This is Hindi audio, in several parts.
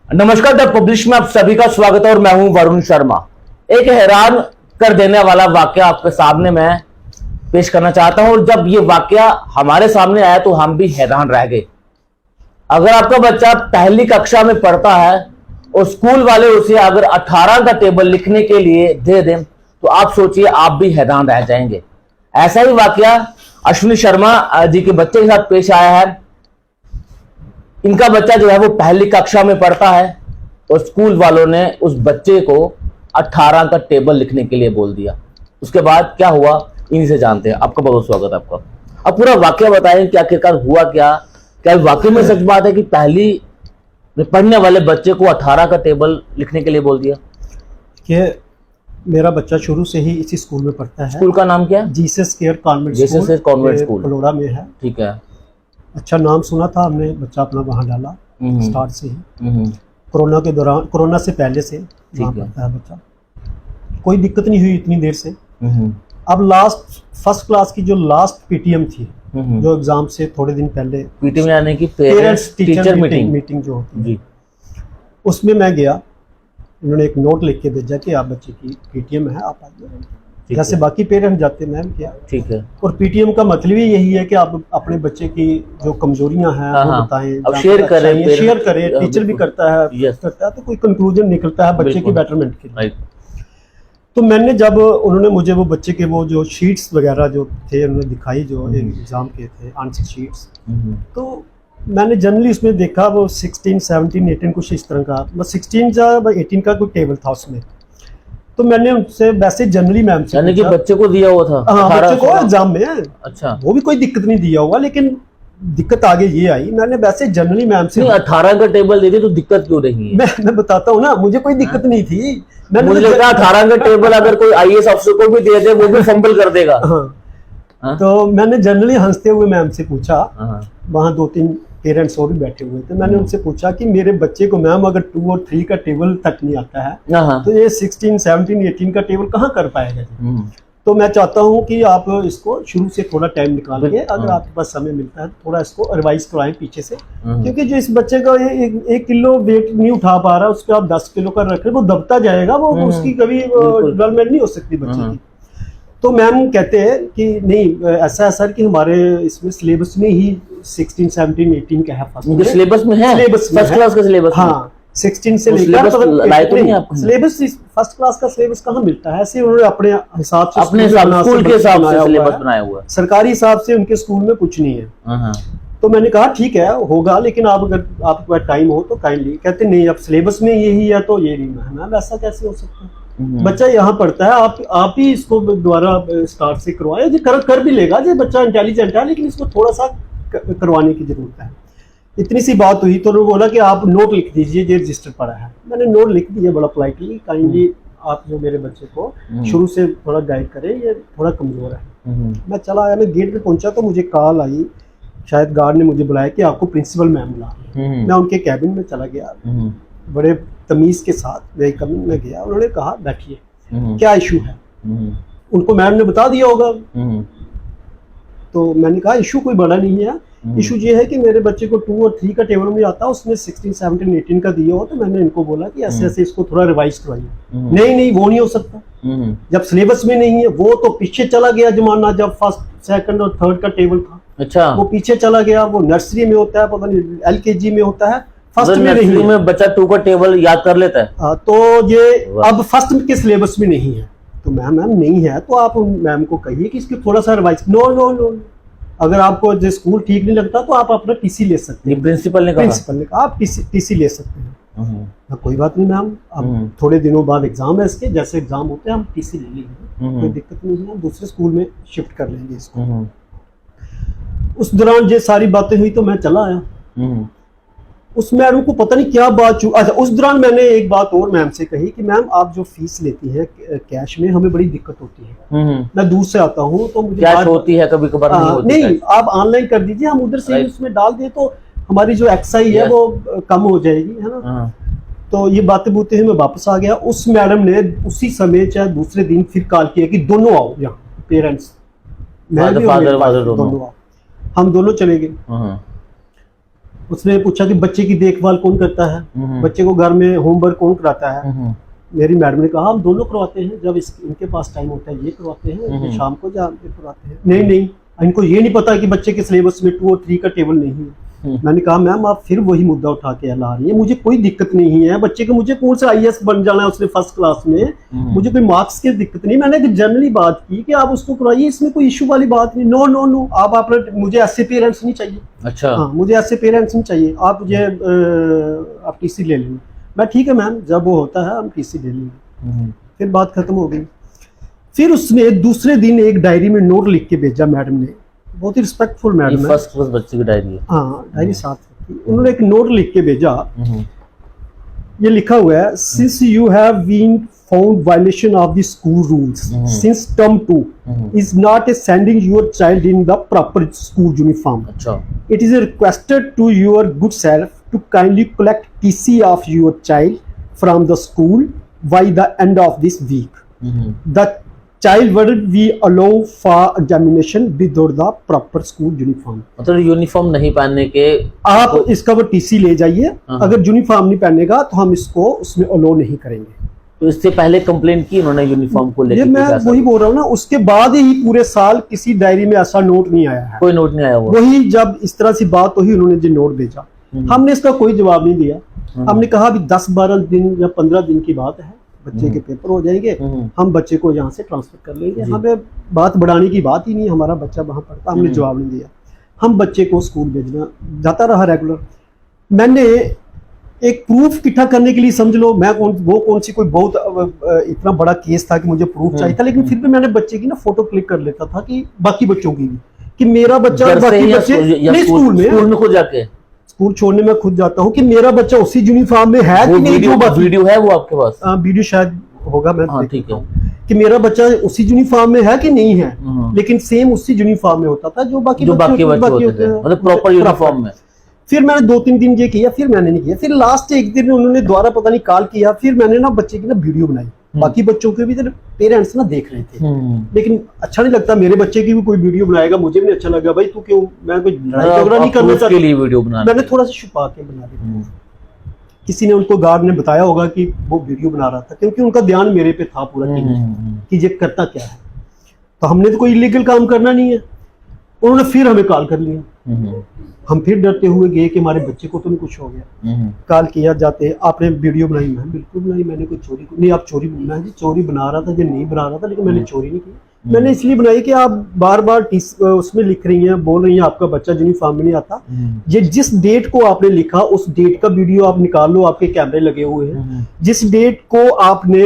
नमस्कार, द पब्लिश में आप सभी का स्वागत है और मैं हूं वरुण शर्मा। एक हैरान कर देने वाला वाकया आपके सामने मैं पेश करना चाहता हूं और जब ये वाकया हमारे सामने आया तो हम भी हैरान रह गए। अगर आपका बच्चा पहली कक्षा में पढ़ता है और स्कूल वाले उसे अगर 18 का टेबल लिखने के लिए दे दें तो आप सोचिए, आप भी हैरान रह जाएंगे। ऐसा ही वाकया अश्विनी शर्मा जी के बच्चे के साथ पेश आया है। इनका बच्चा जो है वो पहली कक्षा में पढ़ता है और स्कूल वालों ने उस बच्चे को 18 का टेबल लिखने के लिए बोल दिया। उसके बाद क्या हुआ इन्हीं से जानते हैं। आपका बहुत स्वागत है। आपका अब पूरा वाकया बताएं कि आखिरकार हुआ क्या वाकई में सच बात है कि पहली में पढ़ने वाले बच्चे को 18 का टेबल लिखने के लिए बोल दिया? कि मेरा बच्चा शुरू से ही इसी स्कूल में पढ़ता है। स्कूल का नाम क्या है? जीसस केयर कॉन्वेंट स्कूल फलोड़ा में है। ठीक है। अच्छा नाम सुना था हमने, बच्चा अपना वहाँ डाला स्टार्ट से ही। कोरोना के दौरान, कोरोना से पहले से वहाँ पढ़ता है बच्चा। कोई दिक्कत नहीं हुई इतनी देर से। अब लास्ट फर्स्ट क्लास की जो लास्ट पीटीएम थी, जो एग्जाम से थोड़े दिन पहले, पीटीएम यानी कि पेरेंट्स टीचर मीटिंग जो होती है, उसमें मैं गया। उन्होंने एक नोट लिख के भेजा कि आप बच्चे की पीटीएम है, आप आइए। जैसे बाकी पेरेंट्स जाते मैं भी किया। ठीक है। और पीटीएम का मतलब ही यही है कि आप अपने बच्चे की जो कमजोरियां हैं वो बताएं, अब शेयर करें। टीचर भी करता है तो कोई कंक्लूजन निकलता है बच्चे की बेटरमेंट के लिए। तो मैंने जब उन्होंने मुझे वो बच्चे के वो जो शीट्स वगैरह जो थे उन्होंने दिखाई, जो एग्जाम के थे आंसर शीट्स, तो मैंने जनरली उसमें देखा वो 16, 17, 18 कुछ इस तरह का, बस 16 का 18 का कोई टेबल था उसमें। तो मैंने उनसे वैसे जनरली मैम से, यानी कि बच्चे को दिया हुआ था? हाँ, बच्चे को एग्जाम में। अच्छा, वो भी कोई दिक्कत नहीं दिया होगा, लेकिन दिक्कत आगे ये आई, मैंने वैसे जनरली मैम से 18 का टेबल दे दी तो दिक्कत क्यों रही है? मैं बताता हूँ ना, मुझे कोई दिक्कत नहीं थी। मुझे लगता है 18 का टेबल अगर कोई आईएएस अफसर को भी दे दे वो भी फंबल कर देगा। तो मैंने जनरली हंसते हुए मैम से पूछा, वहाँ 2-3 पेरेंट्स और भी बैठे हुए थे, मैंने उनसे पूछा कि मेरे बच्चे को मैम अगर 2 और 3 का टेबल तक नहीं आता है तो ये 16, 17, 18 का टेबल कहाँ कर पाएगा? तो मैं चाहता हूँ कि आप इसको शुरू से थोड़ा टाइम निकाल के, अगर आपके पास समय मिलता है थोड़ा इसको रिवाइज करवाएं पीछे से, क्योंकि जो इस बच्चे का 1 किलो वेट नहीं उठा पा रहा, उसके आप 10 किलो का रख रहे, वो दबता जाएगा, वो उसकी कभी डेवलपमेंट नहीं हो सकती बच्चे की। तो मैम कहते हैं कि नहीं, ऐसा है सर कि हमारे इसमें सिलेबस में ही 16, 17, 18 का है। सिलेबस में है, फर्स्ट क्लास का सिलेबस। हाँ, 16 से लेकर सिलेबस फर्स्ट क्लास का सिलेबस कहाँ मिलता है? ऐसे उन्होंने अपने हिसाब से, अपने स्कूल के हिसाब से सिलेबस बनाया हुआ है। सरकारी हिसाब से उनके स्कूल में कुछ नहीं है। तो मैंने कहा ठीक है होगा, लेकिन आप अगर आपके पास टाइम हो तो काइंडली। कहते नहीं, अब सिलेबस में यही है तो ये नहीं है। मैम ऐसा कैसे हो सकता है? बच्चा यहाँ पढ़ता है, आप ही इसको दोबारा स्टार्ट से करवाए। जी कर भी लेगा, जी बच्चा इंटेलिजेंट है, लेकिन इसको थोड़ा सा करवाने की जरूरत है। इतनी सी बात हुई तो उन्होंने बोला कि आप नोट लिख दीजिए, ये रजिस्टर पड़ा है। मैंने नोट लिख दिया बड़ा पोलाइटली, काइंडली आप जो मेरे बच्चे को शुरू से थोड़ा गाइड करें, ये थोड़ा कमजोर है। मैं चला आया, मैं गेट पे पहुंचा तो मुझे कॉल आई, शायद गार्ड ने मुझे बुलाया कि आपको प्रिंसिपल मैम बुला। मैं उनके कैबिन में चला गया, बड़े तमीज के साथ मेरे कैबिन में गया। उन्होंने कहा बैठिए, क्या इशू है? उनको मैम ने बता दिया होगा। तो मैंने कहा इशू कोई बड़ा नहीं है, इशू ये है कि मेरे बच्चे को 2 और 3 का टेबल में आता है, उसमें 16, 17, 18 का दिया हो। तो मैंने इनको बोला कि ऐसे ऐसे इसको थोड़ा रिवाइज करवाइए। नहीं वो नहीं हो सकता, जब सिलेबस में नहीं है। वो तो पीछे चला गया जमाना, जब फर्स्ट, सेकंड और थर्ड का टेबल था। अच्छा, वो पीछे चला गया। वो नर्सरी में होता है, पता नहीं LKG में होता है, फर्स्ट में नहीं है। बच्चा 2 का टेबल याद कर लेता है। तो ये अब फर्स्ट के सिलेबस में नहीं है। तो मैम नहीं है तो आप मैम को कहिए कि इसकी थोड़ा सा रिवाइज। नो, अगर आपको जो स्कूल ठीक नहीं लगता तो आप अपना टीसी ले सकते हैं। प्रिंसिपल ने कहा आप टीसी ले सकते हैं। कोई बात नहीं मैम, अब थोड़े दिनों बाद एग्जाम है इसके, जैसे एग्जाम होते हैं हम टीसी ले लेंगे, कोई दिक्कत नहीं है, दूसरे स्कूल में शिफ्ट कर लेंगे इसको। उस दौरान ये सारी बातें हुई तो मैं चला आया। उस मैडम को पता नहीं क्या बात। अच्छा, उस दौरान मैंने एक बात और मैम से कही कि मैम आप जो फीस लेती हैं कैश में, हमें बड़ी दिक्कत होती है। मैं दूर से आता हूँ तो मुझे कैश होती है, कभी कभार नहीं, आप ऑनलाइन कर दीजिए, हम उधर से उसमें डाल दें तो हमारी जो एक्साई है वो कम हो जाएगी, है ना। तो ये बातें बोलते हुए मैं वापस आ गया। उस मैडम ने उसी समय चाहे दूसरे दिन फिर कॉल किया कि दोनों आओ यहाँ, पेरेंट्स, मैं भी दोनों आओ। हम दोनों चले गए। उसने पूछा कि बच्चे की देखभाल कौन करता है, बच्चे को घर में होमवर्क कौन कराता है। मेरी मैडम ने कहा हम दोनों करवाते हैं, जब इनके पास टाइम होता है ये करवाते हैं, शाम को जाके करवाते हैं। नहीं, इनको ये नहीं पता कि बच्चे के सिलेबस में 2 और 3 का टेबल नहीं है। मैंने कहा मैम आप फिर वही मुद्दा उठा के ला रही है, मुझे कोई दिक्कत नहीं है बच्चे को, मुझे कौन सा IAS बन जाना है उसने फर्स्ट क्लास में, मुझे कोई मार्क्स की दिक्कत नहीं। मैंने जनरली बात की कि आप उसको करवाइए, इसमें कोई इशू वाली बात नहीं। नो आप अपना, मुझे ऐसे पेरेंट्स नहीं चाहिए। अच्छा हाँ, मुझे ऐसे पेरेंट्स नहीं चाहिए, आप मुझे आप TC ले लेंगे। मैं ठीक है मैम, जब वो होता है हम TC ले लेंगे। फिर बात खत्म हो गई। फिर उसने दूसरे दिन एक डायरी में नोट लिख के भेजा मैडम ने, बहुत ही रिस्पेक्टफुल मैडम है। फर्स्ट क्लास बच्चे की डायरी है। हाँ, डायरी साथ रखी। उन्होंने एक नोट लिख के भेजा, ये लिखा हुआ है since you have been found violation of the school rules since term 2 is not sending your child in the proper school uniform. अच्छा, it is requested to your good self to kindly collect TC of your child from the school by the end of this week. The child word we allow for examination without the proper school uniform. मतलब यूनिफॉर्म नहीं पहनने के आप इसका वो TC ले जाइए, अगर यूनिफॉर्म नहीं पहनेगा तो हम इसको उसमें अलाउ नहीं करेंगे। तो इससे पहले कंप्लेंट की उन्होंने यूनिफॉर्म को लेकर? मैं वही बोल रहा हूँ ना, उसके बाद ही पूरे साल किसी डायरी में ऐसा नोट नहीं आया है, कोई नोट नहीं आया। वही जब इस तरह सी बात हुई उन्होंने जो नोट भेजा, हमने इसका कोई जवाब नहीं दिया। हमने कहा अभी 10-12 दिन या 15 दिन की बात है, बच्चे के पेपर हो जाएंगे, हम बच्चे को यहाँ से ट्रांसफर कर लेंगे, हमें बात बढ़ाने की बात ही नहीं, हमारा बच्चा वहां पढ़ता। हमने जवाब नहीं दिया, हम बच्चे को स्कूल भेजना जाता रहा रेगुलर। मैंने एक प्रूफ इकट्ठा करने के लिए, समझ लो मैं कौन सी कोई बहुत इतना बड़ा केस था कि मुझे प्रूफ चाहिए था, लेकिन फिर भी मैंने बच्चे की ना फोटो क्लिक कर लेता था कि बाकी बच्चों की भी, कि मेरा बच्चा बाकी बच्चे नहीं, स्कूल में खुद जाके स्कूल छोड़ने में खुद जाता हूँ कि मेरा बच्चा उसी यूनिफॉर्म में है कि नहीं। जो वीडियो है वो आपके पास? वीडियो शायद होगा, मैं ठीक है, कि मेरा बच्चा उसी यूनिफॉर्म में है कि नहीं है, लेकिन सेम उसी यूनिफॉर्म में होता था जो बाकी बच्चे होते हैं, मतलब प्रॉपर यूनिफॉर्म में। फिर मैंने 2-3 दिन ये किया, फिर मैंने नहीं किया। फिर लास्ट एक दिन उन्होंने दोबारा पता नहीं कॉल किया, फिर मैंने ना बच्चे की ना वीडियो बनाई, बाकी बच्चों के भी पेरेंट्स ना देख रहे थे, लेकिन अच्छा नहीं लगता, मेरे बच्चे की भी कोई वीडियो बनाएगा, मुझे भी नहीं अच्छा लगा। भाई तू क्यों, मैं कोई लड़ाई झगड़ा नहीं करना चाहता, वीडियो बना, मैंने थोड़ा सा छुपा के बना दी। किसी ने उनको गार्ड ने बताया होगा कि वो वीडियो बना रहा था, क्योंकि उनका ध्यान मेरे पे था पूरा कि ये करता क्या है। तो हमने तो कोई इलीगल काम करना नहीं है। उन्होंने फिर हमें कॉल कर लिया, हम फिर डरते हुए गए कि हमारे बच्चे को तो नहीं कुछ हो गया। कॉल किया जाते, आपने वीडियो बनाई? मैं बिल्कुल बनाई, मैंने कोई चोरी नहीं। आप चोरी, मैं जी चोरी बना रहा था, जो नहीं बना रहा था, लेकिन मैंने चोरी नहीं की। मैंने इसलिए बनाई कि आप बार बार उसमें लिख रही हैं, बोल रही हैं आपका बच्चा यूनिफॉर्म में नहीं आता। ये जिस डेट को आपने लिखा उस डेट का वीडियो आप निकाल लो, आपके कैमरे लगे हुए हैं। जिस डेट को आपने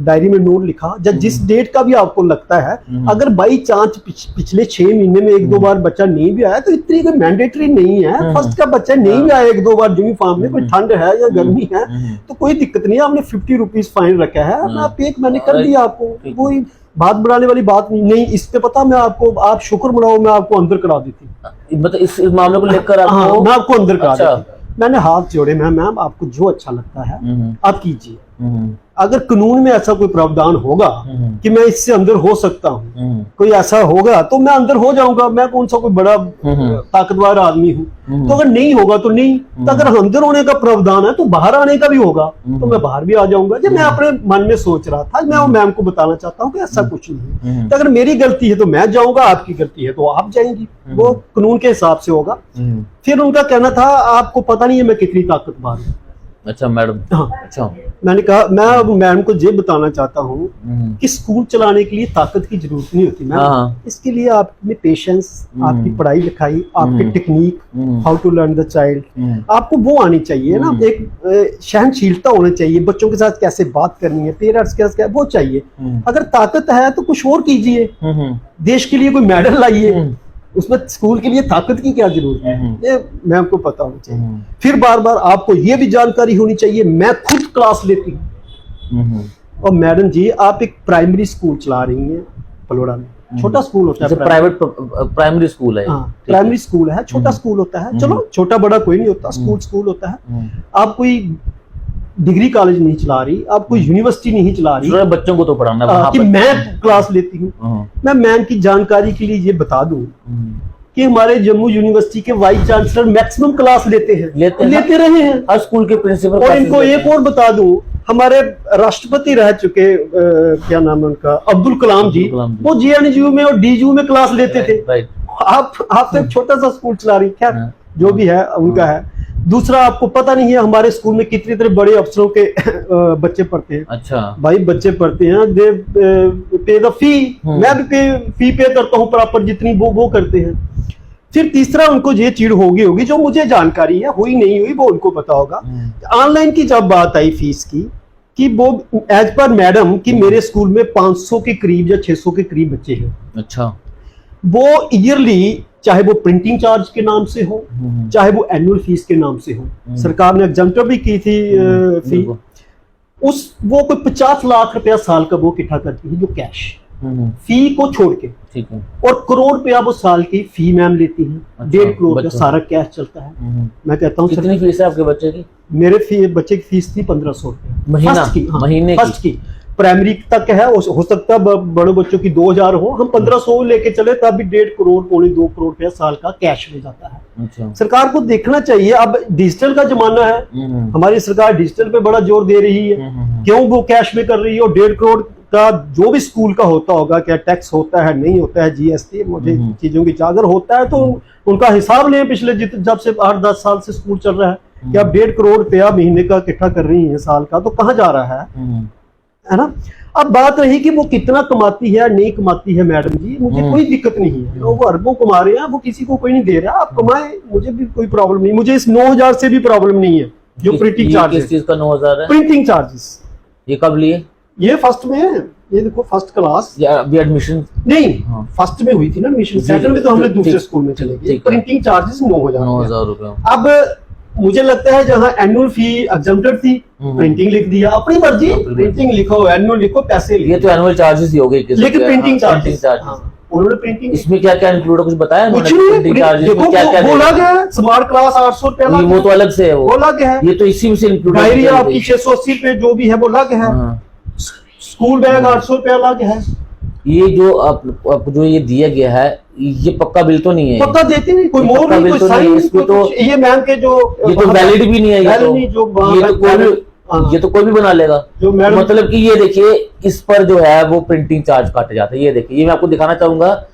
डायरी में नोट लिखा, या जिस डेट का भी आपको लगता है, अगर बाई चांस पिछले 6 महीने में 1-2 बार बच्चा नहीं भी आया तो इतनी कोई मैंडेटरी नहीं है। फर्स्ट का बच्चा नहीं भी आया 1-2 बार यूनिफॉर्म में, कोई ठंड है या गर्मी है तो कोई दिक्कत नहीं है। आपने 50 रुपीज फाइन रखा है, आप पे मैंने कर दिया आपको, कोई बात बढ़ाने वाली बात नहीं। इस पे पता मैं आपको, आप शुक्र मनाओ, मैं आपको अंदर करा देती, मतलब इस मामले को लेकर आपको, मैं आपको अंदर करा देती। मैंने हाथ जोड़े, मैम आपको जो अच्छा लगता है आप कीजिए। अगर कानून में ऐसा कोई प्रावधान होगा कि मैं इससे अंदर हो सकता हूँ, कोई ऐसा होगा तो मैं अंदर हो जाऊंगा। मैं कौन सा कोई बड़ा ताकतवर आदमी हूँ। तो अगर नहीं होगा तो नहीं, तो अगर अंदर होने का प्रावधान है तो बाहर आने का भी होगा, तो मैं बाहर भी आ जाऊंगा। जब मैं अपने मन में सोच रहा था, मैं वो मैम को बताना चाहता हूँ कि ऐसा कुछ नहीं है। तो अगर मेरी गलती है तो मैं जाऊंगा, आपकी गलती है तो आप जाएंगी, वो कानून के हिसाब से होगा। फिर उनका कहना था आपको पता नहीं है मैं कितनी ताकतवर हूँ। अच्छा मैडम, हाँ। अच्छा, मैंने कहा मैं मैम को ये बताना चाहता हूँ कि स्कूल चलाने के लिए ताकत की जरूरत नहीं होती मैम। इसके लिए आप में पेशेंस, आपकी पढ़ाई लिखाई, आपकी technique, how to learn the child, आपको वो आनी चाहिए ना। एक सहनशीलता होनी चाहिए, बच्चों के साथ कैसे बात करनी है, पेरेंट्स के साथ वो चाहिए। अगर ताकत है तो कुछ और कीजिए, देश के लिए कोई मेडल लाइए, उसमें स्कूल के लिए ताकत की क्या जरूरत है, ये मैम को पता होना चाहिए। फिर बार बार आपको ये भी जानकारी होनी चाहिए, मैं खुद क्लास लेती हूँ। और मैडम जी आप एक प्राइमरी स्कूल चला रही हैं पलोड़ा में, छोटा स्कूल होता है, प्राइवेट प्राइमरी स्कूल है। प्राइमरी स्कूल है, छोटा स्कूल होता है। चलो छोटा बड़ा कोई नहीं होता, स्कूल होता है। आप कोई डिग्री कॉलेज नहीं चला रही, आप कोई यूनिवर्सिटी नहीं चला रही, बच्चों को तो पढ़ाना कि मैं क्लास लेती हूँ। मैं मैम की जानकारी के लिए ये बता दूं कि हमारे जम्मू यूनिवर्सिटी के वाइस चांसलर मैक्सिमम क्लास लेते रहे हैं हर स्कूल के प्रिंसिपल। और इनको एक और बता दूं, हमारे राष्ट्रपति रह चुके क्या नाम है उनका, अब्दुल कलाम जी, वो JNU में और DGU में क्लास लेते थे। आप तो एक छोटा सा स्कूल चला रही, खैर जो भी है उनका है। दूसरा, आपको पता नहीं है हमारे स्कूल में कितने तरह बड़े अफसरों के बच्चे पढ़ते हैं। अच्छा भाई, बच्चे पढ़ते हैं, दे पे द फी, मैं भी फी पे करता हूँ प्रॉपर जितनी वो करते हैं। फिर तीसरा, उनको ये चीड़ होगी जो मुझे जानकारी है, हुई नहीं हुई वो उनको पता होगा। ऑनलाइन की जब बात आई फीस की, कि वो एज पर मैडम कि मेरे स्कूल में 500 के करीब या 600 के करीब बच्चे हैं। अच्छा, वो ईयरली, चाहे वो प्रिंटिंग चार्ज के नाम से हो, चाहे वो एनुअल फीस के नाम से हो, सरकार ने एग्जम्प्ट भी की थी फी, वो कोई 50 लाख रुपया साल का वो इकट्ठा करती है, जो कैश फी को छोड़ के, ठीक है, और करोड़ रुपया वो साल की फी मैम लेती है। 1.5 करोड़ का सारा कैश चलता है। मैं कहता हूँ, कितनी फीस है आपके बच्चे की? मेरे बच्चे की फीस थी 1500 रुपया महीने की। प्राइमरी तक है, हो सकता है बड़े बच्चों की 2000 हो, हम 1500 लेके चले तब भी 1.5 करोड़, 2 करोड़ रुपया साल का कैश ले जाता है। अच्छा। सरकार को देखना चाहिए, अब डिजिटल का जमाना है, हमारी सरकार डिजिटल पे बड़ा जोर दे रही है, क्यों वो कैश में कर रही है? और 1.5 करोड़ का जो भी स्कूल का होता होगा, क्या टैक्स होता है, नहीं होता है, GST, मुझे चीजों की, अगर होता है तो उनका हिसाब लें, पिछले जब से 8-10 साल से स्कूल चल रहा है, कि आप 1.5 करोड़ रुपया महीने का इकट्ठा कर रही है साल का, तो कहाँ जा रहा है ना? अब बात रही कि वो कितना कमाती है नहीं कमाती है, मैडम जी मुझे कोई दिक्कत नहीं है, वो अरबों कमा रहे हैं, वो किसी को कोई नहीं दे रहा, आप कमाए, मुझे भी कोई प्रॉब्लम नहीं, मुझे इस 9000 से भी प्रॉब्लम नहीं है जो प्रिंटिंग चार्जेस। किस चीज का 9000 है? Printing charges. ये कब लिए? ये फर्स्ट में है, ये देखो फर्स्ट क्लास, अभी एडमिशन नहीं, फर्स्ट में हुई थी ना एडमिशन, सेकंड में तो हमने दूसरे स्कूल में चले गए। प्रिंटिंग चार्जेस 9000 रुपए। अब मुझे लगता है जहाँ एनुअल फी एग्जम्प्टेड थी, प्रिंटिंग लिख दिया, अपनी मर्जी, प्रिंटिंग लिखो, एनुअल लिखो, पैसे ये तो एनुअल चार्जेस ही हो गए, लेकिन प्रिंटिंग चार्जेस उन्होंने प्रिंटिंग, इसमें क्या क्या इंक्लूड है कुछ बताया? कुछ नहीं, क्या बोला गया है, स्मार्ट क्लास 800 रुपया, वो तो अलग से है, वो अलग है, ये तो इसी में से इंक्लूड है। डायरी आपकी 680 रुपए जो भी है वो अलग है, स्कूल बैग 800 रुपया अलग है। ये जो आपको जो ये दिया गया है, ये पक्का बिल तो नहीं है? पक्का देते नहीं, कोई मोर नहीं, कोई साइन, इसमें तो ये मैम के जो, ये तो वैलिड भी नहीं है, ये तो कोई भी बना लेगा जो मैडम, मतलब कि ये देखिए, इस पर जो है वो प्रिंटिंग चार्ज काटे जाते हैं। ये देखिए, ये मैं आपको दिखाना चाहूंगा,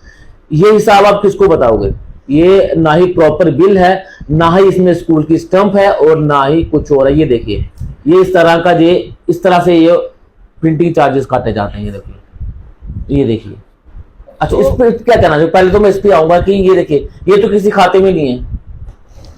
ये हिसाब आप किसको बताओगे? ये ना ही प्रॉपर बिल है, ना ही इसमें स्कूल की स्टंप है, और ना ही कुछ और है। ये देखिए, ये इस तरह का, ये इस तरह से ये प्रिंटिंग चार्जेस काटे जाते हैं। ये देखिए, ये देखिए। अच्छा, इस पे क्या कहना चाहिए? पहले तो मैं इस पे आऊंगा कि ये देखिए, ये तो किसी खाते में नहीं है।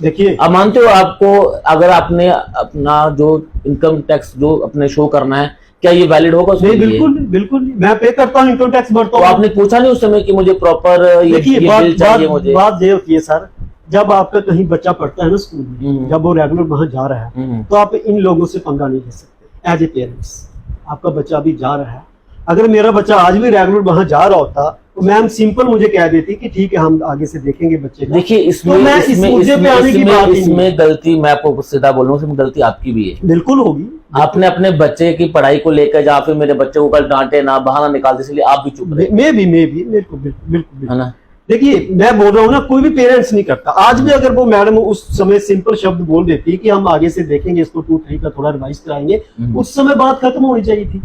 देखिए, आप मानते हो, आपको अगर आपने अपना जो इनकम टैक्स जो अपने शो करना है, क्या ये वैलिड होगा? नहीं, बिल्कुल बिल्कुल, मैं पे करता हूँ, इनकम टैक्स भरता हूँ। तो आपने पूछा नहीं उस समय कि मुझे प्रॉपर ये बिल चाहिए? मुझे बात ये होती है सर, जब आपका कहीं बच्चा पढ़ता है ना स्कूल में, जब वो रेगुलर वहां जा रहा है, तो आप इन लोगों से पंगा नहीं ले सकते एज ए पेरेंट्स। आपका बच्चा अभी जा रहा है, अगर मेरा बच्चा आज भी रेगुलर वहां जा रहा होता तो मैम सिंपल मुझे कह देती कि ठीक है, हम आगे से देखेंगे बच्चे। देखिए, इसमें गलती, मैं आपको सीधा बोल रहा हूँ, इसमें गलती आपकी भी है। बिल्कुल होगी, आपने अपने बच्चे की पढ़ाई को लेकर, या फिर मेरे बच्चे को कल डांटे ना, बहाना निकालते, इसलिए आप भी चुप रहे। मैं भी मेरे को बिल्कुल है ना। देखिए, मैं बोल रहा हूँ ना, कोई भी पेरेंट्स नहीं करता। आज भी अगर वो मैडम उस समय सिंपल शब्द बोल देती है कि हम आगे से देखेंगे, इसको 2-3 का थोड़ा रिवाइज कराएंगे, उस समय बात खत्म होनी चाहिए थी,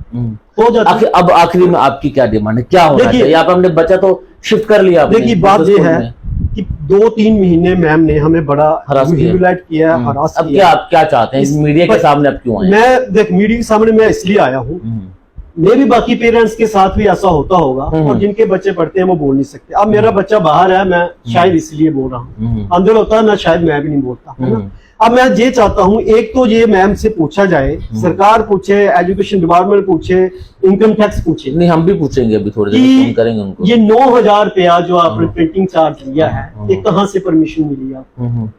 हो जाती। अब आखिरी में आपकी क्या डिमांड है, क्या होना चाहिए? आप हमने बच्चा तो शिफ्ट कर लिया। देखिए, बात ये है कि 2-3 महीने मैम ने हमें बड़ा ह्यूमिलेट किया, हरास किया। अब क्या आप क्या चाहते हैं? मीडिया के सामने आप क्यों आए? मैं देख, मीडिया के सामने मैं इसलिए आया हूँ, मे भी बाकी पेरेंट्स के साथ भी ऐसा होता होगा, और जिनके बच्चे पढ़ते हैं वो बोल नहीं सकते। अब मेरा बच्चा बाहर है, मैं शायद इसलिए बोल रहा हूँ, अंदर होता है ना, शायद मैं भी नहीं बोलता, है ना। अब मैं ये चाहता हूँ, एक तो ये मैम से पूछा जाए, सरकार पूछे, एजुकेशन डिपार्टमेंट पूछे, इनकम टैक्स पूछे। नहीं, हम भी पूछेंगे अभी थोड़ी देर में, करेंगे उनको। ये 9000 रुपया जो आपने प्रिंटिंग चार्ज लिया है, ये कहाँ से परमिशन मिली आपको?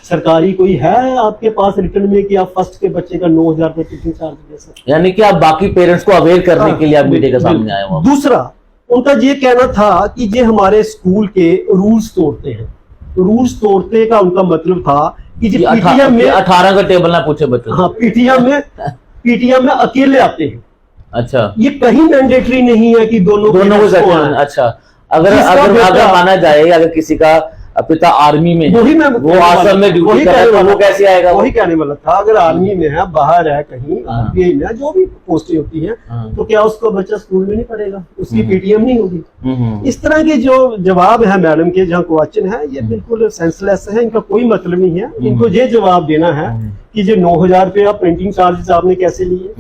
सरकारी कोई है आपके पास रिटर्न में कि आप फर्स्ट के बच्चे का 9000 रुपए प्रिंटिंग चार्ज दे सकते? यानी कि आप बाकी पेरेंट्स को अवेयर करने के लिए आप मीडिया के सामने आए हो। दूसरा, उनका ये कहना था कि ये हमारे स्कूल के रूल्स तोड़ते हैं। रूल्स तोड़ते का उनका मतलब था कि पीटीएम में 18 का टेबल ना पूछे बच्चों। हाँ, पीटीएम में अकेले आते हैं। अच्छा, ये कहीं मैंडेटरी नहीं है कि दोनों को। अच्छा, अगर जिसका अगर बेटा- अगर माना जाए अगर किसी का पिता आर्मी में है, वही मैं वो आसम में ड्यूटी कर रहा है, तो वो कैसे आएगा? वही कहने वाला था, अगर आर्मी में है, बाहर है, कहीं हाँ। आरपीआई में है, जो भी पोस्टें होती हैं, हाँ। तो क्या उसको बच्चा स्कूल में नहीं पढ़ेगा, उसकी हम्म। पीटीएम नहीं होगी? हम्म। इस तरह के जो जवाब है मैडम के, जहाँ क्वेश्चन है, ये बिल्कुल सेंसलेस है, इनका कोई मतलब नहीं है। इनको ये जवाब देना है कि जो 9,000 रुपया प्रिंटिंग चार्जेस आपने कैसे लिए।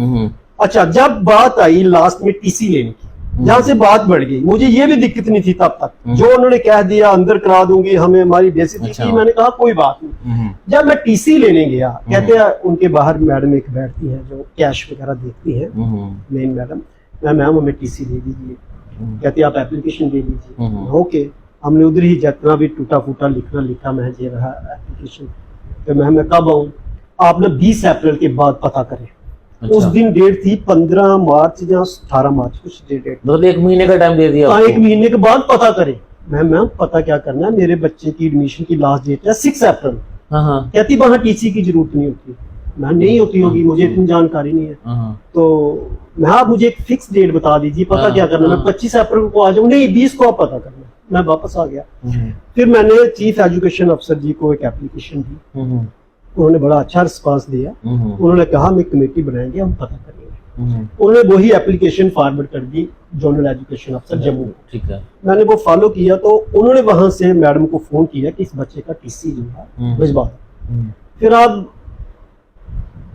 अच्छा, जब बात आई लास्ट में टीसी लेने की, जहां से बात बढ़ गई, मुझे ये भी दिक्कत नहीं थी तब तक, जो उन्होंने कह दिया अंदर करा दूंगी, हमें हमारी बेइज्जती अच्छा। की, मैंने कहा कोई बात नहीं। जब मैं टीसी लेने गया, कहते हैं उनके बाहर मैडम एक बैठती है जो कैश वगैरह देखती है, मेन मैडम, मैम हमें टीसी दे दीजिए, कहती है आप एप्लीकेशन दे दीजिए। ओके, हमने उधर ही जितना भी टूटा फूटा लिखा, मैं दे रहा एप्लीकेशन। तो मैं कब आऊँ? आपने 20 अप्रैल के बाद पता करें। अच्छा। उस दिन डेट थी 15 मार्च या 18 मार्च, कुछ डेट, मतलब 1 महीने का टाइम दे दिया? 1 महीने के बाद पता करें। मैम पता क्या करना है, मेरे बच्चे की एडमिशन की लास्ट डेट है 6 अप्रैल। हाँ। कहती वहां टीसी की जरूरत नहीं होती। मैं नहीं होती होगी, मुझे इतनी जानकारी नहीं है। तो मैं आप मुझे एक फिक्स डेट बता दीजिए, पता क्या करना, मैं 25 अप्रैल को आ जाऊँ? नहीं, 20 को आप पता करना। मैं वापस आ गया। फिर मैंने चीफ एजुकेशन अफसर जी को एक एप्लीकेशन दी, उन्होंने बड़ा अच्छा रिस्पांस दिया। उन्होंने कहा हम एक कमेटी बनाएंगे, हम पता करेंगे। उन्होंने वही एप्लीकेशन फॉरवर्ड कर दी जोनल एजुकेशन अफसर जम्मू। ठीक है। मैंने वो फॉलो किया, तो उन्होंने वहां से मैडम को फोन किया कि इस बच्चे का टीसी जो है भिजवा दो। फिर अब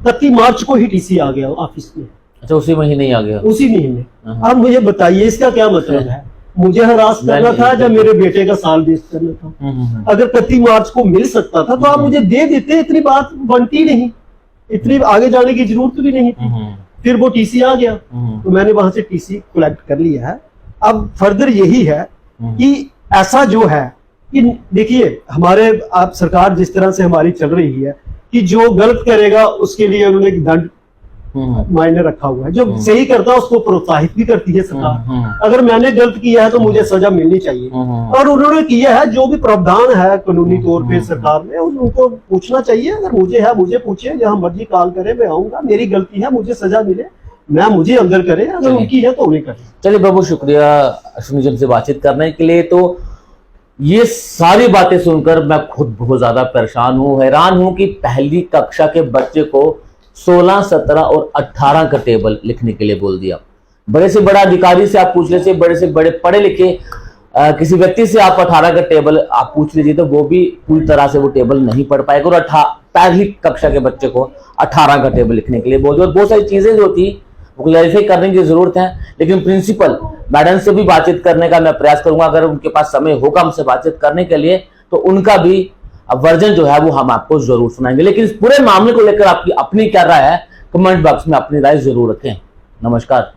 31 मार्च को ही टीसी आ गया ऑफिस में। अच्छा, उसी महीने ही आ गया? उसी महीने। अब मुझे बताइए इसका क्या मतलब है? मुझे हरास करना था जब मेरे बेटे का साल वेस्ट करना था? अगर 31 मार्च को मिल सकता था तो आप मुझे दे देते, इतनी बात बनती नहीं, इतनी आगे जाने की जरूरत भी नहीं थी। फिर वो टीसी आ गया, तो मैंने वहां से टीसी कलेक्ट कर लिया है। अब फर्दर यही है कि ऐसा जो है कि देखिए, हमारे आप सरकार जिस तरह से हमारी चल रही है कि जो गलत करेगा उसके लिए उन्होंने एक दंड मायने रखा हुआ है, जो सही करता है उसको प्रोत्साहित भी करती है सरकार। अगर मैंने गलत किया है तो मुझे सजा मिलनी चाहिए, और उन्होंने किया है। जो भी प्रावधान है कानूनी तौर पे सरकार में, उनको पूछना चाहिए। अगर मुझे है, मुझे पूछे, जहां मर्जी कॉल करे, मैं आऊंगा। मेरी गलती है, मुझे सजा मिले, मैं मुझे अंदर करे, अगर उनकी है तो उन्हें करे। चलिए, बहुत बहुत शुक्रिया अश्विनी जी हमसे बातचीत करने के लिए। तो ये सारी बातें सुनकर मैं खुद बहुत ज्यादा परेशान हूँ, हैरान हूँ कि पहली कक्षा के बच्चे को 16, 17 और 18 का टेबल लिखने के लिए बोल दिया। बड़े से बड़ा अधिकारी से आप पूछ लीजिए, बड़े से बड़े पढ़े लिखे किसी व्यक्ति से आप 18 का टेबल आप पूछ लीजिए, तो वो भी पूरी तरह से वो टेबल नहीं पढ़ पाएगा। और पहली कक्षा के बच्चे को 18 का टेबल लिखने के लिए बोल दिया। और बहुत सारी चीजें जो थी वो क्लैरिफाई करने की जरूरत है। लेकिन प्रिंसिपल मैडम से भी बातचीत करने का मैं प्रयास करूंगा, अगर उनके पास समय होगा हमसे बातचीत करने के लिए, तो उनका भी वर्जन जो है वो हम आपको जरूर सुनाएंगे। लेकिन इस पूरे मामले को लेकर आपकी अपनी क्या राय है, कमेंट बॉक्स में अपनी राय जरूर रखें। नमस्कार।